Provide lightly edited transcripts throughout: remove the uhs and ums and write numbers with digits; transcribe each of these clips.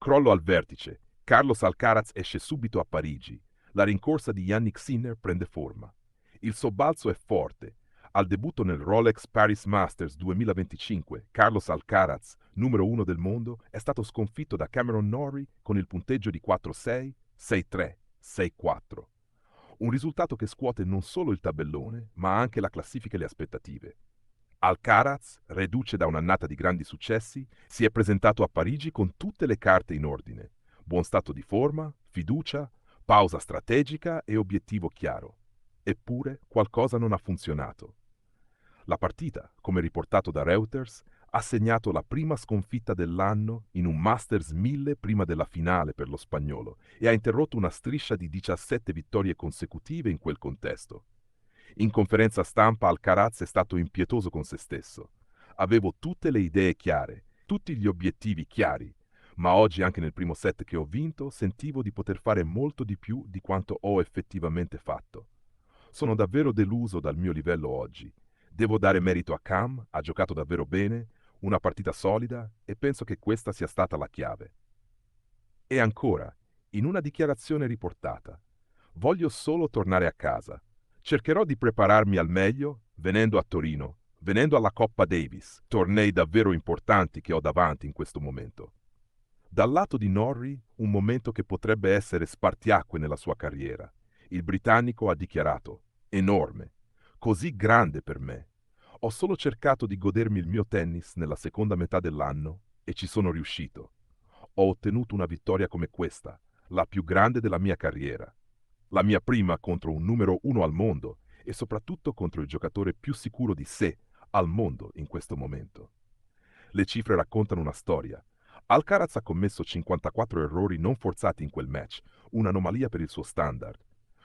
Crollo al vertice. Carlos Alcaraz esce subito a Parigi. La rincorsa di Jannik Sinner prende forma. Il sobbalzo è forte. Al debutto nel Rolex Paris Masters 2025, Carlos Alcaraz, numero 1 del mondo, è stato sconfitto da Cameron Norrie con il punteggio di 4-6, 6-3, 6-4. Un risultato che scuote non solo il tabellone, ma anche la classifica e le aspettative. Alcaraz, reduce da un'annata di grandi successi, si è presentato a Parigi con tutte le carte in ordine. Buon stato di forma, fiducia, pausa strategica e obiettivo chiaro. Eppure qualcosa non ha funzionato. La partita, come riportato da Reuters, ha segnato la prima sconfitta dell'anno in un Masters 1000 prima della finale per lo spagnolo e ha interrotto una striscia di 17 vittorie consecutive in quel contesto. In conferenza stampa Alcaraz è stato impietoso con se stesso. Avevo tutte le idee chiare, tutti gli obiettivi chiari, ma oggi anche nel primo set che ho vinto sentivo di poter fare molto di più di quanto ho effettivamente fatto. Sono davvero deluso dal mio livello oggi. Devo dare merito a Cam, ha giocato davvero bene, una partita solida e penso che questa sia stata la chiave. E ancora, in una dichiarazione riportata, voglio solo tornare a casa. Cercherò di prepararmi al meglio venendo a Torino, venendo alla Coppa Davis, tornei davvero importanti che ho davanti in questo momento. Dal lato di Norrie, un momento che potrebbe essere spartiacque nella sua carriera. Il britannico ha dichiarato: enorme, così grande per me. Ho solo cercato di godermi il mio tennis nella seconda metà dell'anno e ci sono riuscito. Ho ottenuto una vittoria come questa, la più grande della mia carriera. La mia prima contro un numero 1 al mondo e soprattutto contro il giocatore più sicuro di sé al mondo in questo momento. Le cifre raccontano una storia. Alcaraz ha commesso 54 errori non forzati in quel match, un'anomalia per il suo standard.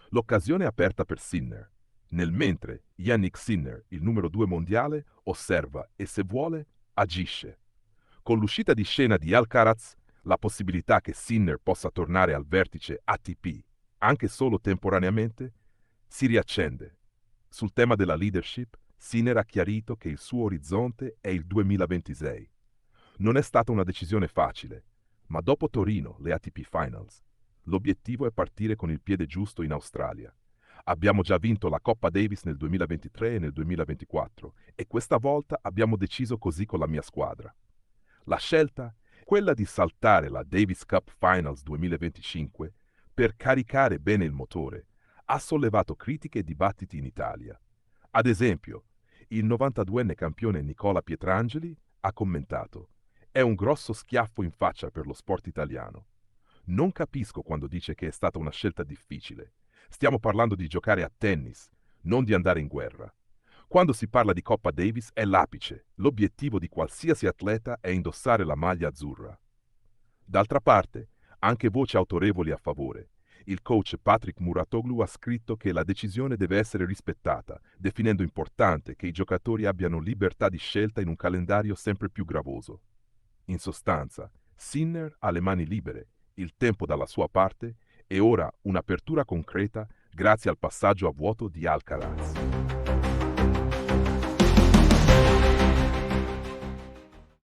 L'occasione è aperta per Sinner. Nel mentre, Jannik Sinner, il numero 2 mondiale, osserva e se vuole, agisce. Con l'uscita di scena di Alcaraz, la possibilità che Sinner possa tornare al vertice ATP, anche solo temporaneamente, si riaccende. Sul tema della leadership, Sinner ha chiarito che il suo orizzonte è il 2026. Non è stata una decisione facile, ma dopo Torino, le ATP Finals, l'obiettivo è partire con il piede giusto in Australia. Abbiamo già vinto la Coppa Davis nel 2023 e nel 2024 e questa volta abbiamo deciso così con la mia squadra. La scelta è quella di saltare la Davis Cup Finals 2025 per caricare bene il motore. Ha sollevato critiche e dibattiti in Italia. Ad esempio, il 92enne campione Nicola Pietrangeli ha commentato: «È un grosso schiaffo in faccia per lo sport italiano. Non capisco quando dice che è stata una scelta difficile. Stiamo parlando di giocare a tennis, non di andare in guerra. Quando si parla di Coppa Davis è l'apice. L'obiettivo di qualsiasi atleta è indossare la maglia azzurra». D'altra parte, anche voci autorevoli a favore. Il coach Patrick Muratoglu ha scritto che la decisione deve essere rispettata, definendo importante che i giocatori abbiano libertà di scelta in un calendario sempre più gravoso. In sostanza, Sinner ha le mani libere, il tempo dalla sua parte e ora un'apertura concreta grazie al passaggio a vuoto di Alcaraz.